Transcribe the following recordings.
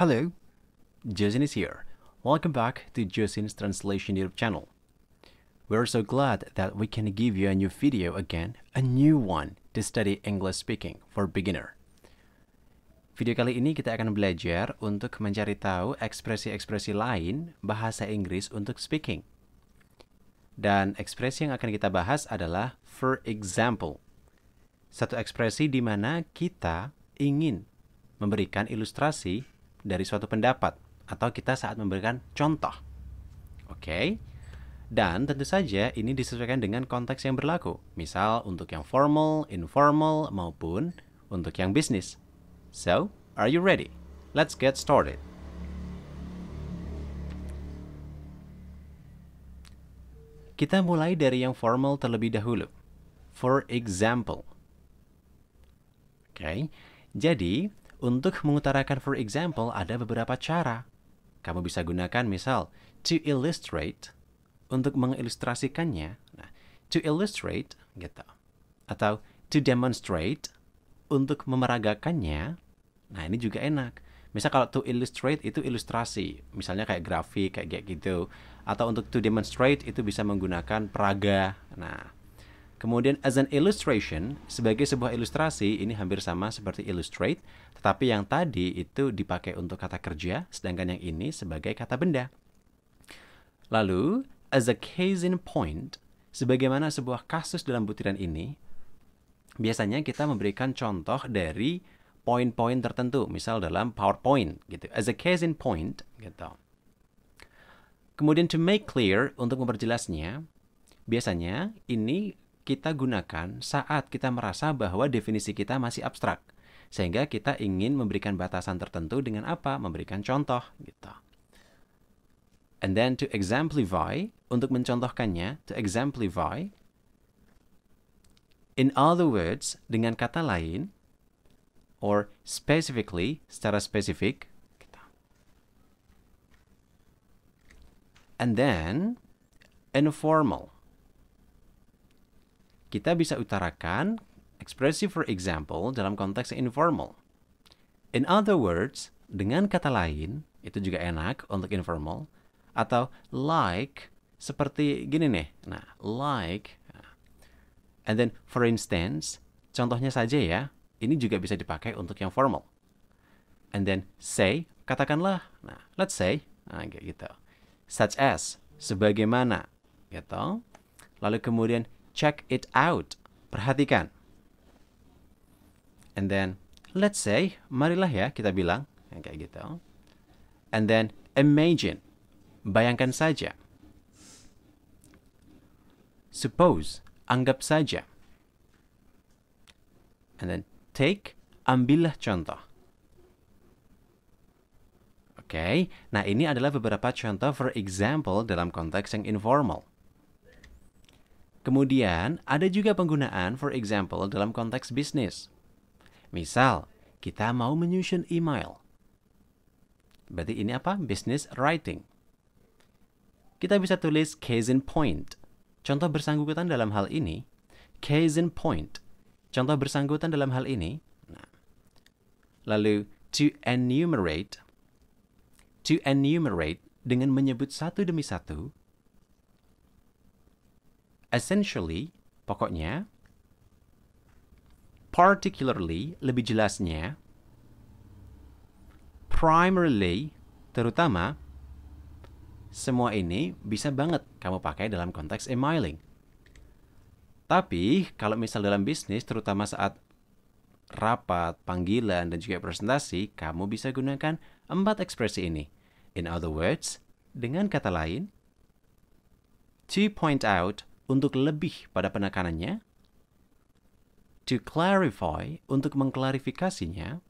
Hello, Josin is here. Welcome back to Josin's Translation YouTube channel. We're so glad that we can give you a new video again, a new one to study English speaking for beginner. Video kali ini kita akan belajar untuk mencari tahu ekspresi-ekspresi lain bahasa Inggris untuk speaking. Dan ekspresi yang akan kita bahas adalah for example. Satu ekspresi di mana kita ingin memberikan ilustrasi dari suatu pendapat atau kita saat memberikan contoh. Oke? Dan tentu saja ini disesuaikan dengan konteks yang berlaku. Misal untuk yang formal, informal, maupun untuk yang bisnis. So, are you ready? Let's get started. Kita mulai dari yang formal terlebih dahulu. For example. Oke? Jadi, untuk mengutarakan for example ada beberapa cara. Kamu bisa gunakan misal to illustrate untuk mengilustrasikannya. Nah, to illustrate gitu. Atau to demonstrate untuk memeragakannya. Nah, ini juga enak. Misal kalau to illustrate itu ilustrasi, misalnya kayak grafik kayak gitu. Atau untuk to demonstrate itu bisa menggunakan peraga. Nah, kemudian as an illustration, sebagai sebuah ilustrasi, ini hampir sama seperti illustrate, tetapi yang tadi itu dipakai untuk kata kerja, sedangkan yang ini sebagai kata benda. Lalu, as a case in point, sebagaimana sebuah kasus dalam butiran ini, biasanya kita memberikan contoh dari poin-poin tertentu, misal dalam PowerPoint, gitu. As a case in point, gitu. Kemudian to make clear, untuk memperjelasnya, biasanya ini kita gunakan saat kita merasa bahwa definisi kita masih abstrak. Sehingga kita ingin memberikan batasan tertentu dengan apa? Memberikan contoh. Gitu. And then to exemplify, untuk mencontohkannya, to exemplify, in other words, dengan kata lain, or specifically, secara spesifik, gitu. And then, informal. Kita bisa utarakan ekspresi for example dalam konteks informal. In other words, dengan kata lain, itu juga enak untuk informal. Atau like, seperti gini nih. Nah, like. And then, for instance, contohnya saja ya, ini juga bisa dipakai untuk yang formal. And then, say, katakanlah. Nah, let's say, nah, kayak gitu. Such as, sebagaimana, gitu. Lalu kemudian, check it out. Perhatikan. And then, let's say, marilah ya kita bilang. Kayak gitu. And then, imagine. Bayangkan saja. Suppose. Anggap saja. And then, take. Ambillah contoh. Oke. Nah, ini adalah beberapa contoh for example dalam konteks yang informal. Kemudian, ada juga penggunaan for example dalam konteks bisnis. Misal, kita mau menyusun email. Berarti ini apa? Business writing. Kita bisa tulis case in point. Contoh bersangkutan dalam hal ini, case in point. Contoh bersangkutan dalam hal ini. Nah. Lalu, to enumerate. To enumerate dengan menyebut satu demi satu. Essentially, pokoknya, particularly, lebih jelasnya, primarily, terutama, semua ini bisa banget kamu pakai dalam konteks emailing. Tapi, kalau misal dalam bisnis, terutama saat rapat, panggilan, dan juga presentasi, kamu bisa gunakan 4 ekspresi ini. In other words, dengan kata lain, to point out, untuk lebih pada penekanannya, to clarify, untuk mengklarifikasinya,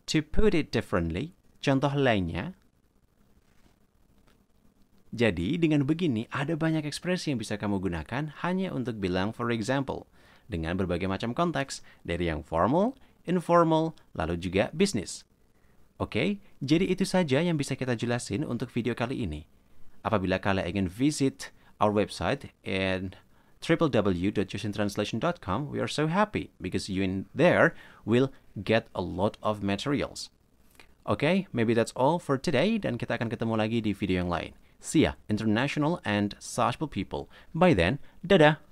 to put it differently, contoh lainnya. Jadi, dengan begini, ada banyak ekspresi yang bisa kamu gunakan hanya untuk bilang for example, dengan berbagai macam konteks, dari yang formal, informal, lalu juga bisnis. Oke, jadi itu saja yang bisa kita jelasin untuk video kali ini. Apabila kalian ingin visit our website and www.josintranslation.com, we are so happy because you in there will get a lot of materials. Okay, maybe that's all for today dan kita akan ketemu lagi di video yang lain. See ya, international and sociable people. By then, dadah!